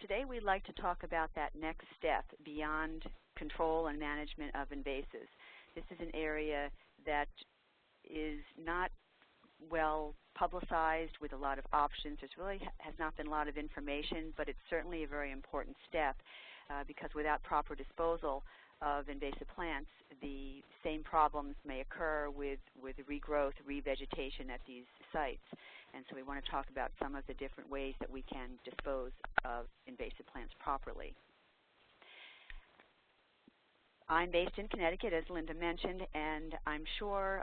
Today we'd like to talk about that next step beyond control and management of invasives. This is an area that is not well publicized with a lot of options. There really has not been a lot of information, but it's certainly a very important step because without proper disposal of invasive plants, the same problems may occur with regrowth, revegetation at these sites. And so we want to talk about some of the different ways that we can dispose of invasive plants properly. I'm based in Connecticut, as Linda mentioned, and I'm sure,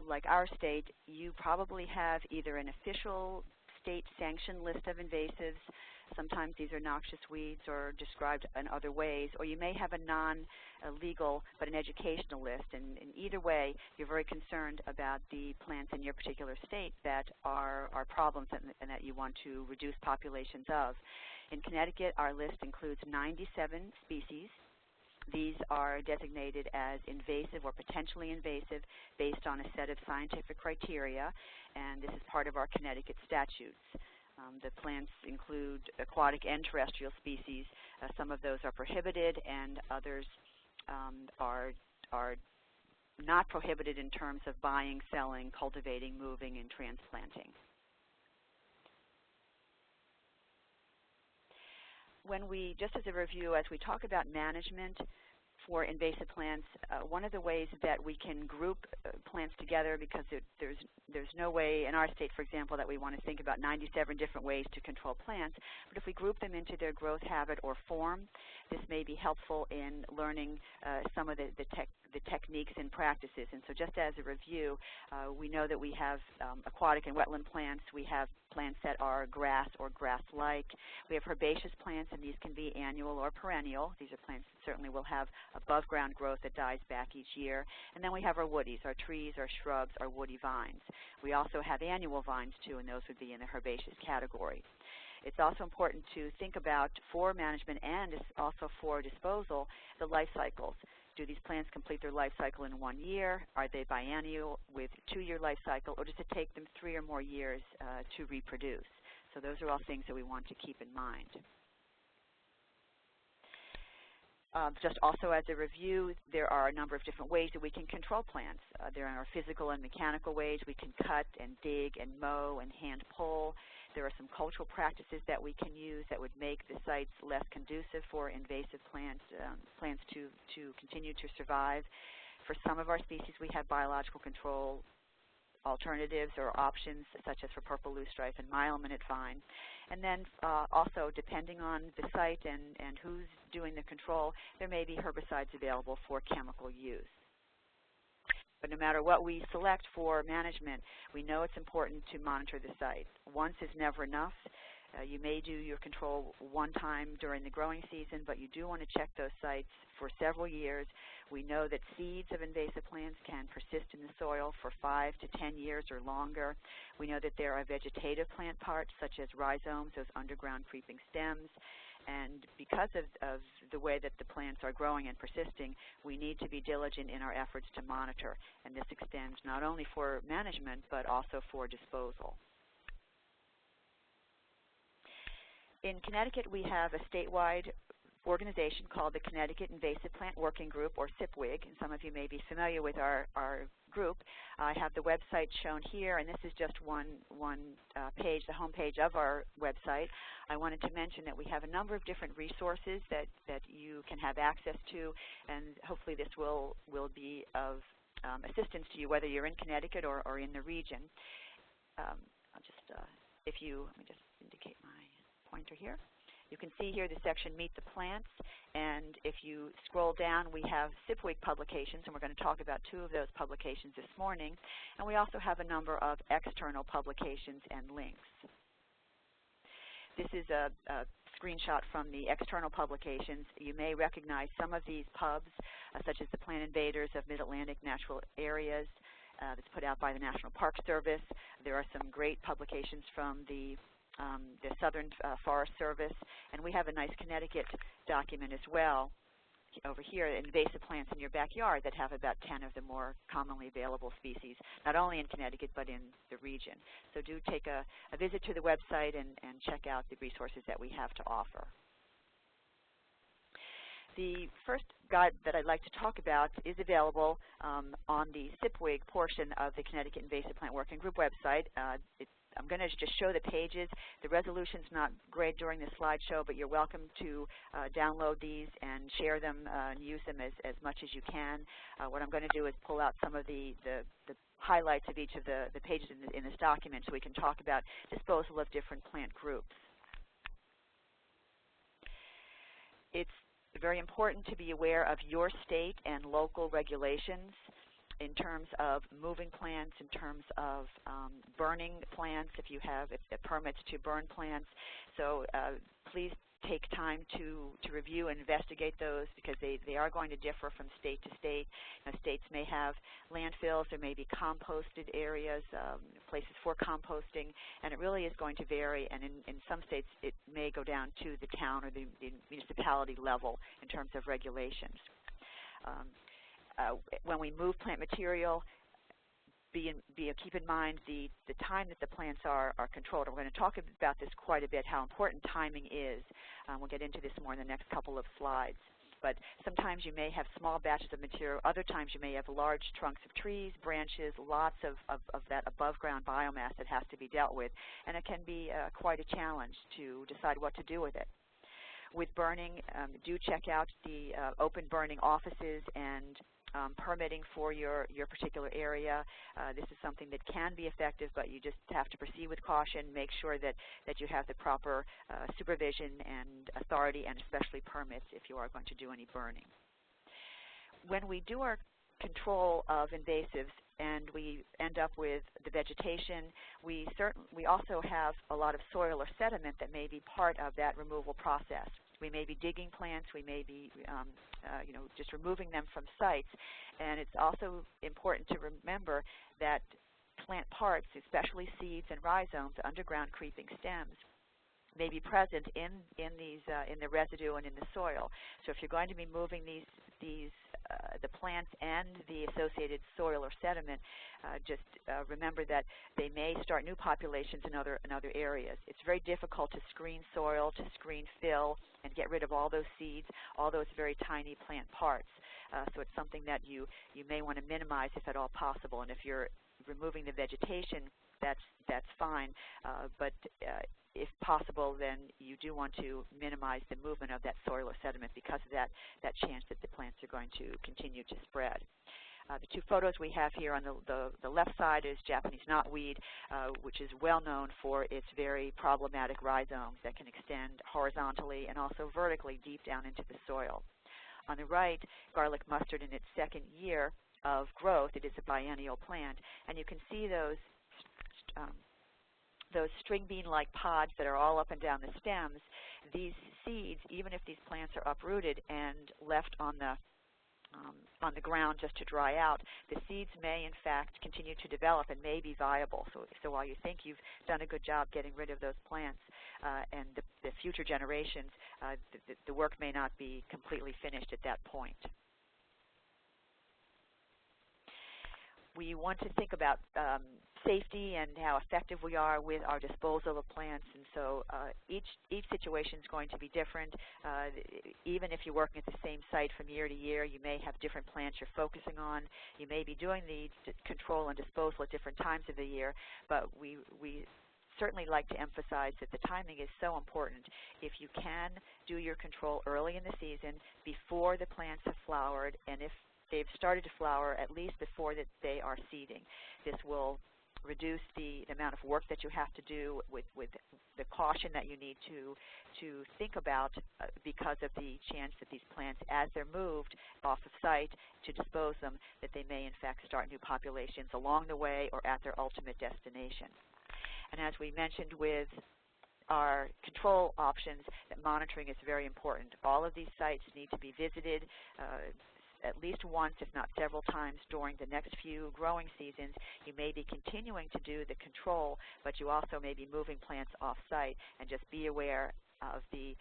like our state, you probably have either an official state-sanctioned list of invasives. Sometimes these are noxious weeds or described in other ways, or you may have a non-legal but an educational list. And in either way, you're very concerned about the plants in your particular state that are problems and that you want to reduce populations of. In Connecticut, our list includes 97 species. These are designated as invasive or potentially invasive based on a set of scientific criteria, and this is part of our Connecticut statutes. The plants include aquatic and terrestrial species. Some of those are prohibited, and others are not prohibited in terms of buying, selling, cultivating, moving, and transplanting. When we, just as a review, as we talk about management for invasive plants, one of the ways that we can group plants together, because there's no way in our state, for example, that we want to think about 97 different ways to control plants, but if we group them into their growth habit or form, this may be helpful in learning some of the techniques and practices. And so just as a review, we know that we have aquatic and wetland plants. We have plants that are grass or grass-like. We have herbaceous plants, and these can be annual or perennial. These are plants that certainly will have above-ground growth that dies back each year. And then we have our woodies, our trees, our shrubs, our woody vines. We also have annual vines, too, and those would be in the herbaceous category. It's also important to think about, for management and also for disposal, the life cycles. Do these plants complete their life cycle in 1 year? Are they biennial with 2-year life cycle, or does it take them 3 or more years to reproduce? So those are all things that we want to keep in mind. Just also as a review, there are a number of different ways that we can control plants. There are physical and mechanical ways. We can cut and dig and mow and hand pull. There are some cultural practices that we can use that would make the sites less conducive for invasive plants to continue to survive. For some of our species, we have biological control alternatives or options, such as for purple loosestrife and mile-a-minute vine. And then also, depending on the site and who's doing the control, there may be herbicides available for chemical use. But no matter what we select for management, we know it's important to monitor the site. Once is never enough. You may do your control one time during the growing season, but you do want to check those sites for several years. We know that seeds of invasive plants can persist in the soil for 5 to 10 years or longer. We know that there are vegetative plant parts, such as rhizomes, those underground creeping stems. And because of the way that the plants are growing and persisting, we need to be diligent in our efforts to monitor. And this extends not only for management, but also for disposal. In Connecticut, we have a statewide organization called the Connecticut Invasive Plant Working Group, or CIPWIG, and some of you may be familiar with our group. I have the website shown here, and this is just one page, the home page of our website. I wanted to mention that we have a number of different resources that you can have access to, and hopefully this will be of assistance to you, whether you're in Connecticut or in the region. Let me just indicate my pointer here. You can see here the section Meet the Plants, and if you scroll down, we have CIPWIG publications, and we're going to talk about 2 of those publications this morning. And we also have a number of external publications and links. This is a screenshot from the external publications. You may recognize some of these pubs, such as the Plant Invaders of Mid-Atlantic Natural Areas. That's put out by the National Park Service. There are some great publications from the Southern Forest Service, and we have a nice Connecticut document as well. over here, invasive plants in your backyard that have about 10 of the more commonly available species, not only in Connecticut but in the region. So do take a visit to the website and check out the resources that we have to offer. The first guide that I'd like to talk about is available on the SIPWIG portion of the Connecticut Invasive Plant Working Group website. I'm going to just show the pages. The resolution's not great during the slideshow, but you're welcome to download these and share them and use them as much as you can. What I'm going to do is pull out some of the highlights of each of the pages in this document so we can talk about disposal of different plant groups. It's very important to be aware of your state and local regulations in terms of moving plants, in terms of burning plants, if you have permits to burn plants. So please take time to review and investigate those, because they are going to differ from state to state. States may have landfills, there may be composted areas, places for composting, and it really is going to vary, and in some states it may go down to the town or the municipality level in terms of regulations. When we move plant material, keep in mind the time that the plants are controlled. We're going to talk about this quite a bit, how important timing is. We'll get into this more in the next couple of slides. But sometimes you may have small batches of material. Other times you may have large trunks of trees, branches, lots of that above-ground biomass that has to be dealt with. And it can be quite a challenge to decide what to do with it. With burning, do check out the open burning offices and permitting for your particular area. This is something that can be effective, but you just have to proceed with caution. Make sure that you have the proper supervision and authority, and especially permits if you are going to do any burning. When we do our control of invasives and we end up with the vegetation, we also have a lot of soil or sediment that may be part of that removal process. We may be digging plants, we may be just removing them from sites, and it's also important to remember that plant parts, especially seeds and rhizomes, underground creeping stems, may be present in the residue and in the soil. So if you're going to be moving the plants and the associated soil or sediment, just remember that they may start new populations in other areas. It's very difficult to screen soil, to screen fill, and get rid of all those seeds, all those very tiny plant parts. So it's something that you may want to minimize if at all possible. And if you're removing the vegetation, that's fine. But if possible, then you do want to minimize the movement of that soil or sediment because of that chance that the plants are going to continue to spread. The two photos we have here on the left side is Japanese knotweed, which is well known for its very problematic rhizomes that can extend horizontally and also vertically deep down into the soil. On the right, garlic mustard in its second year of growth. It is a biennial plant, and you can see those string bean-like pods that are all up and down the stems. These seeds, even if these plants are uprooted and left on the ground just to dry out, the seeds may in fact continue to develop and may be viable. So while you think you've done a good job getting rid of those plants and the future generations, the work may not be completely finished at that point. We want to think about safety and how effective we are with our disposal of plants, and so each situation is going to be different. Even if you're working at the same site from year to year, you may have different plants you're focusing on. You may be doing the control and disposal at different times of the year, but we certainly like to emphasize that the timing is so important. If you can do your control early in the season, before the plants have flowered, and if they've started to flower, at least before that they are seeding. This will reduce the amount of work that you have to do with the caution that you need to think about because of the chance that these plants, as they're moved off of site to dispose them, that they may in fact start new populations along the way or at their ultimate destination. And as we mentioned with our control options, that monitoring is very important. All of these sites need to be visited at least once, if not several times, during the next few growing seasons. You may be continuing to do the control, but you also may be moving plants off-site, and just be aware of the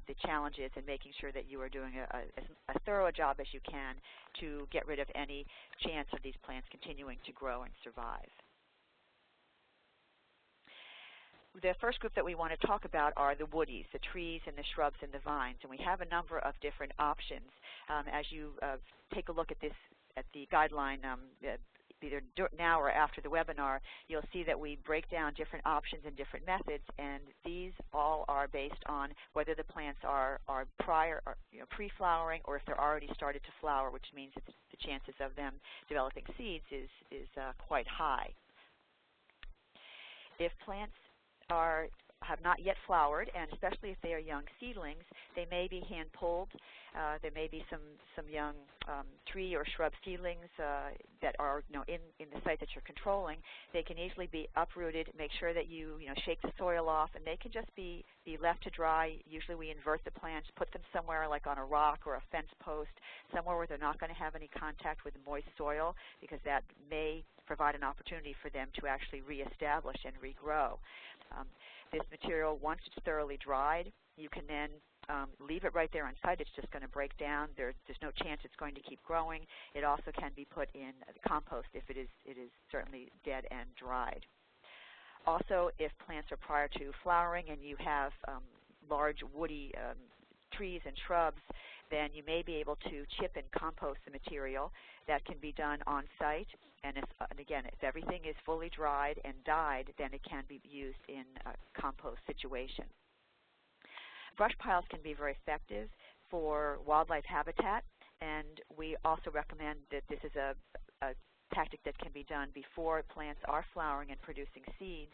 the challenges in making sure that you are doing a thorough job as you can to get rid of any chance of these plants continuing to grow and survive. The first group that we want to talk about are the woodies, the trees and the shrubs and the vines, and we have a number of different options. As you take a look at this, at the guideline, either now or after the webinar, you'll see that we break down different options and different methods, and these all are based on whether the plants are prior, or, pre-flowering, or if they're already started to flower, which means that the chances of them developing seeds is quite high. If plants have not yet flowered, and especially if they are young seedlings, they may be hand pulled. There may be some young tree or shrub seedlings that are in the site that you're controlling. They can easily be uprooted. Make sure that you shake the soil off, and they can just be left to dry. Usually we invert the plants, put them somewhere like on a rock or a fence post, somewhere where they're not going to have any contact with moist soil, because that may provide an opportunity for them to actually reestablish and regrow. This material, once it's thoroughly dried, you can then leave it right there on site. It's just going to break down. There's no chance it's going to keep growing. It also can be put in compost if it is certainly dead and dried. Also, if plants are prior to flowering and you have large woody trees and shrubs, then you may be able to chip and compost the material. That can be done on site, and again, if everything is fully dried and dyed, then it can be used in a compost situation. Brush piles can be very effective for wildlife habitat, and we also recommend that this is a tactic that can be done before plants are flowering and producing seeds.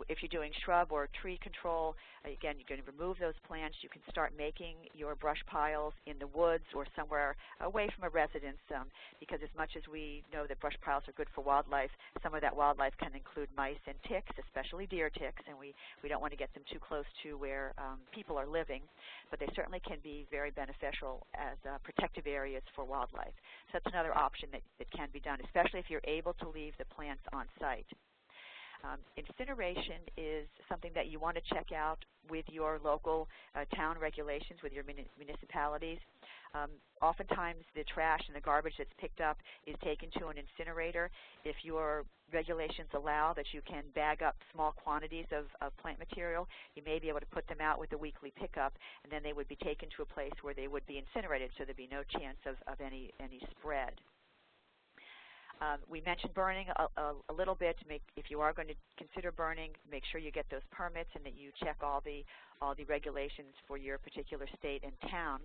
If you're doing shrub or tree control, again, you're going to remove those plants. You can start making your brush piles in the woods or somewhere away from a residence, because as much as we know that brush piles are good for wildlife, some of that wildlife can include mice and ticks, especially deer ticks, and we don't want to get them too close to where people are living, but they certainly can be very beneficial as protective areas for wildlife. So that's another option that can be done, especially if you're able to leave the plants on site. Incineration is something that you want to check out with your local town regulations, with your municipalities. Oftentimes the trash and the garbage that's picked up is taken to an incinerator. If your regulations allow that you can bag up small quantities of plant material, you may be able to put them out with a weekly pickup, and then they would be taken to a place where they would be incinerated, so there'd be no chance of any spread. We mentioned burning a little bit. If you are going to consider burning, make sure you get those permits and that you check all the regulations for your particular state and town.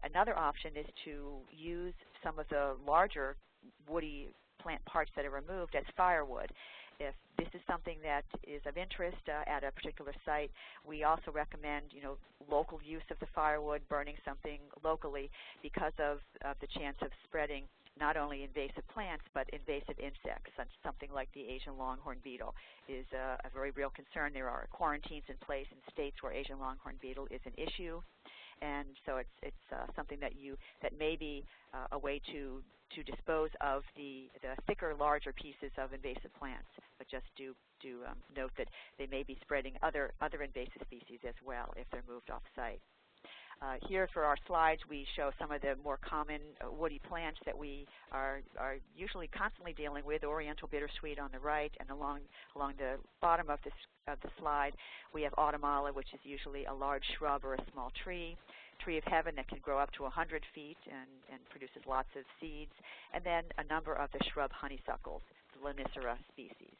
Another option is to use some of the larger woody plant parts that are removed as firewood. If this is something that is of interest at a particular site, we also recommend local use of the firewood, burning something locally, because of the chance of spreading not only invasive plants but invasive insects. Something like the Asian longhorn beetle is a very real concern. There are quarantines in place in states where Asian longhorn beetle is an issue, and so it's something that may be a way to dispose of the thicker, larger pieces of invasive plants. But just do note that they may be spreading other invasive species as well if they're moved off site. Here for our slides, we show some of the more common woody plants that we are usually constantly dealing with. Oriental bittersweet on the right, and along the bottom of the slide, we have autumnala, which is usually a large shrub or a small tree. Tree of heaven that can grow up to 100 feet and produces lots of seeds, and then a number of the shrub honeysuckles, the Lonicera species.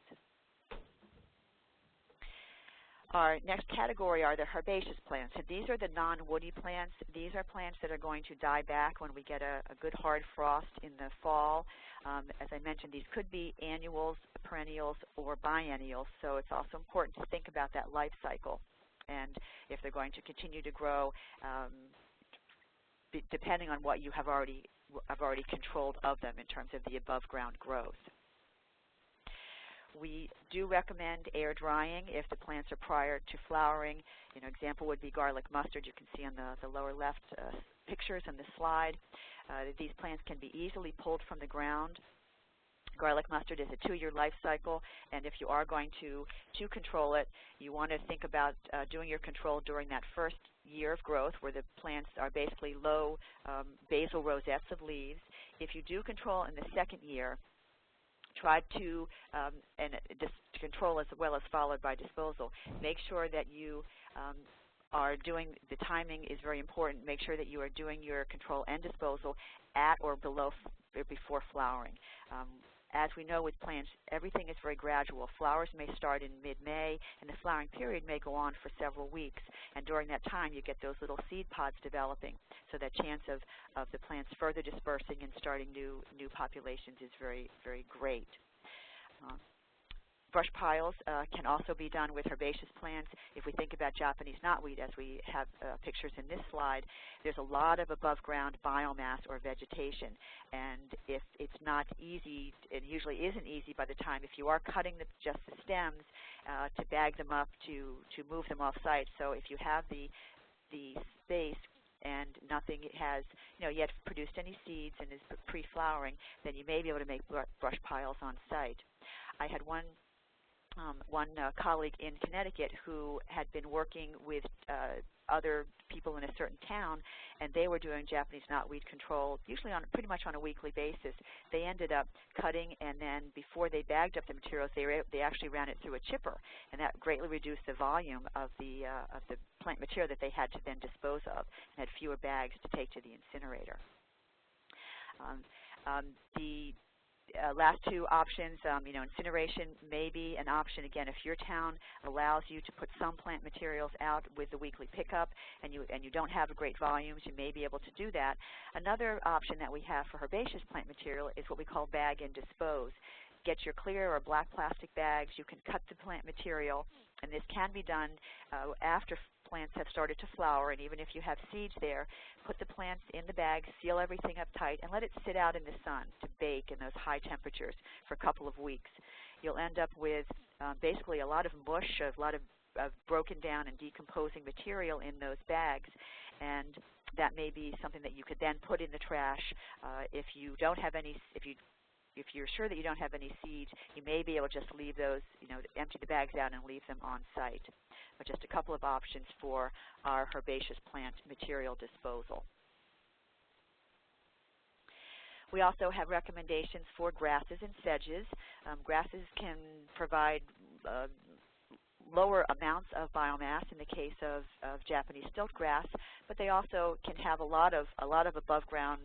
Our next category are the herbaceous plants. And these are the non-woody plants. These are plants that are going to die back when we get a good hard frost in the fall. As I mentioned, these could be annuals, perennials, or biennials, so it's also important to think about that life cycle and if they're going to continue to grow, depending on what you have already controlled of them in terms of the above-ground growth. We do recommend air drying if the plants are prior to flowering. An example would be garlic mustard. You can see on the lower left pictures on the slide. These plants can be easily pulled from the ground Garlic mustard is a 2-year life cycle, and if you are going to control it, you want to think about doing your control during that first year of growth where the plants are basically low basal rosettes of leaves. If you do control in the second year, try to, and control as well as followed by disposal. Make sure that you are doing, the timing is very important. Make sure that you are doing your control and disposal at or below or before flowering. As we know with plants, everything is very gradual. Flowers may start in mid-May, and the flowering period may go on for several weeks. And during that time, you get those little seed pods developing. So that chance of the plants further dispersing and starting new populations is very, very great. Brush piles can also be done with herbaceous plants. If we think about Japanese knotweed, as we have pictures in this slide, there's a lot of above-ground biomass or vegetation. And if it's not easy, it usually isn't easy by the time, if you are cutting just the stems, to bag them up, to move them off-site. So if you have the space and nothing has yet produced any seeds and is pre-flowering, then you may be able to make brush piles on site. I had one colleague in Connecticut who had been working with other people in a certain town, and they were doing Japanese knotweed control usually on pretty much on a weekly basis. They ended up cutting, and then before they bagged up the materials, they actually ran it through a chipper, and that greatly reduced the volume of the plant material that they had to then dispose of, and had fewer bags to take to the incinerator. The last two options, incineration may be an option. Again, if your town allows you to put some plant materials out with the weekly pickup, and you don't have a great volumes, you may be able to do that. Another option that we have for herbaceous plant material is what we call bag and dispose. Get your clear or black plastic bags. You can cut the plant material, and this can be done after plants have started to flower, and even if you have seeds there, put the plants in the bag, seal everything up tight, and let it sit out in the sun to bake in those high temperatures for a couple of weeks. You'll end up with basically a lot of mush, a lot of broken down and decomposing material in those bags, and that may be something that you could then put in the trash. If you don't have any, if you're sure that you don't have any seeds, you may be able to just leave those, empty the bags out and leave them on site. But just a couple of options for our herbaceous plant material disposal. We also have recommendations for grasses and sedges. Grasses can provide lower amounts of biomass in the case of Japanese stilt grass, but they also can have a lot of above ground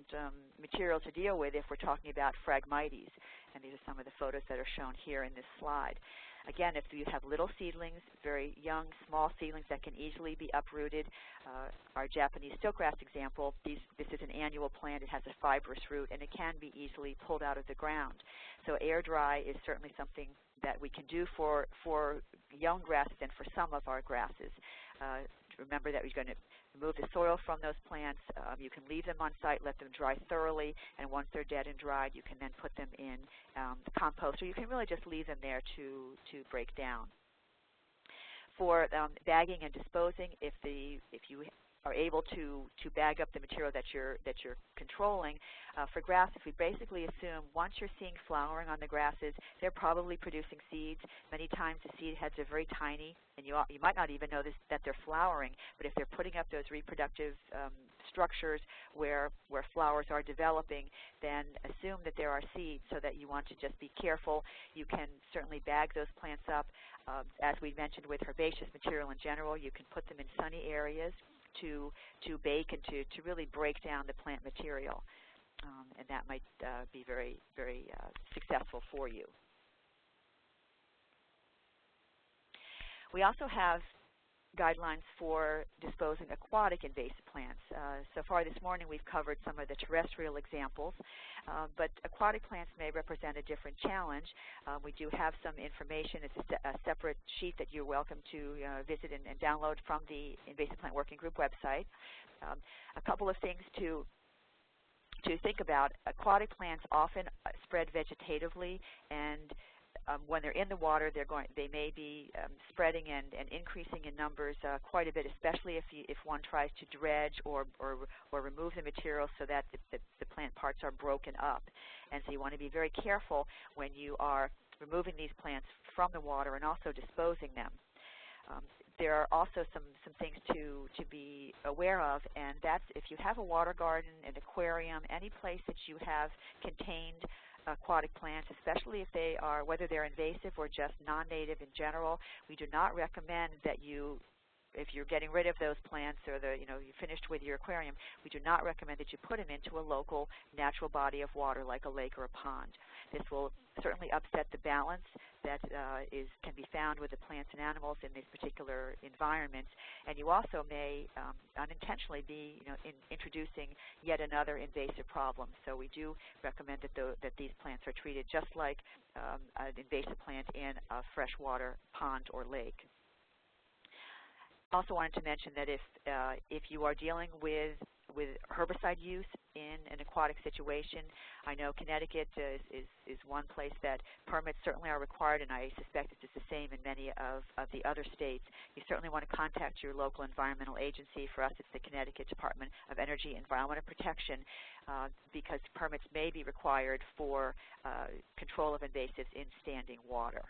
material to deal with if we're talking about Phragmites. And these are some of the photos that are shown here in this slide. Again, if you have little seedlings, very young, small seedlings that can easily be uprooted, our Japanese stiltgrass example, this is an annual plant. It has a fibrous root, and it can be easily pulled out of the ground. So air dry is certainly something that we can do for young grasses and for some of our grasses. Remember that you're going to remove the soil from those plants. You can leave them on site, let them dry thoroughly, and once they're dead and dried, you can then put them in the compost, or you can really just leave them there to break down. For bagging and disposing, if you are able to bag up the material that you're controlling. For grasses, we basically assume once you're seeing flowering on the grasses, they're probably producing seeds. Many times the seed heads are very tiny, and you might not even know that they're flowering, but if they're putting up those reproductive structures where flowers are developing, then assume that there are seeds, so that you want to just be careful. You can certainly bag those plants up. As we mentioned with herbaceous material in general, you can put them in sunny areas to bake and to really break down the plant material, and that might be very, very successful for you. We also have guidelines for disposing aquatic invasive plants. So far this morning we've covered some of the terrestrial examples, but aquatic plants may represent a different challenge. We do have some information. It's a separate sheet that you're welcome to visit and download from the Invasive Plant Working Group website. A couple of things to think about. Aquatic plants often spread vegetatively, and when they're in the water, they may be spreading and increasing in numbers quite a bit, especially if one tries to dredge or remove the material so that the plant parts are broken up. And so you want to be very careful when you are removing these plants from the water and also disposing them. There are also some things to be aware of, and that's if you have a water garden, an aquarium, any place that you have contained aquatic plants, especially if they are, whether they're invasive or just non-native in general, we do not recommend that you, if you're getting rid of those plants or you're finished with your aquarium, we do not recommend that you put them into a local natural body of water like a lake or a pond. This will certainly upset the balance that can be found with the plants and animals in these particular environments, and you also may unintentionally be introducing yet another invasive problem. So we do recommend that these plants are treated just like an invasive plant in a freshwater pond or lake. Also wanted to mention that if you are dealing with herbicide use in an aquatic situation, I know Connecticut is one place that permits certainly are required, and I suspect it's the same in many of the other states. You certainly want to contact your local environmental agency. For us, it's the Connecticut Department of Energy and Environmental Protection, because permits may be required for control of invasives in standing water.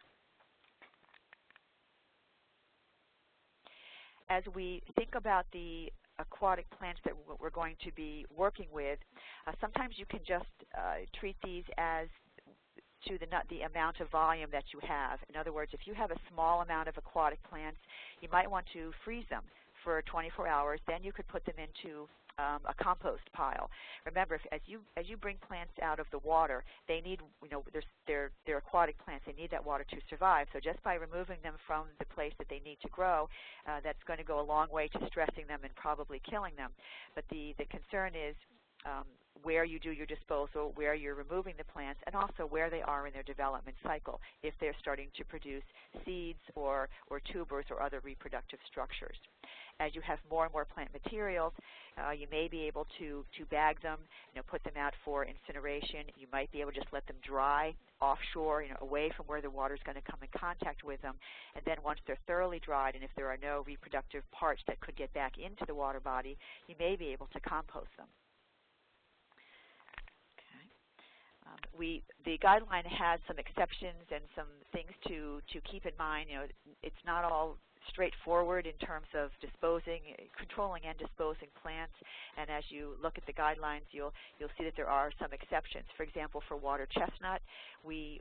As we think about the aquatic plants that we're going to be working with, sometimes you can just treat these as to the amount of volume that you have. In other words, if you have a small amount of aquatic plants, you might want to freeze them for 24 hours. Then you could put them into a compost pile. Remember, as you bring plants out of the water, they need, they're aquatic plants. They need that water to survive. So just by removing them from the place that they need to grow, that's going to go a long way to stressing them and probably killing them. But the concern is where you do your disposal, where you're removing the plants, and also where they are in their development cycle, if they're starting to produce seeds or tubers or other reproductive structures. As you have more and more plant materials, you may be able to bag them, put them out for incineration. You might be able to just let them dry offshore, away from where the water is going to come in contact with them. And then once they're thoroughly dried, and if there are no reproductive parts that could get back into the water body, you may be able to compost them. The guideline has some exceptions and some things to keep in mind. It's not all straightforward in terms of controlling and disposing plants. And as you look at the guidelines, you'll see that there are some exceptions. For example, for water chestnut, we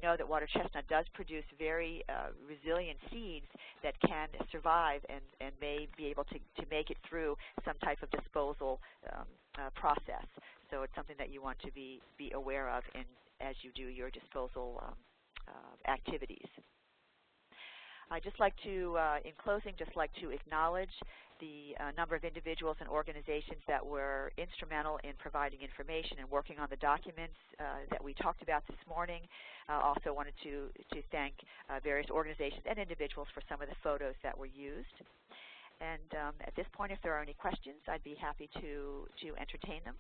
know that water chestnut does produce very resilient seeds that can survive and may be able to make it through some type of disposal process. So it's something that you want to be aware of as you do your disposal activities. I'd just like to, in closing, acknowledge the number of individuals and organizations that were instrumental in providing information and working on the documents that we talked about this morning. Also wanted to thank various organizations and individuals for some of the photos that were used. And at this point, if there are any questions, I'd be happy to entertain them.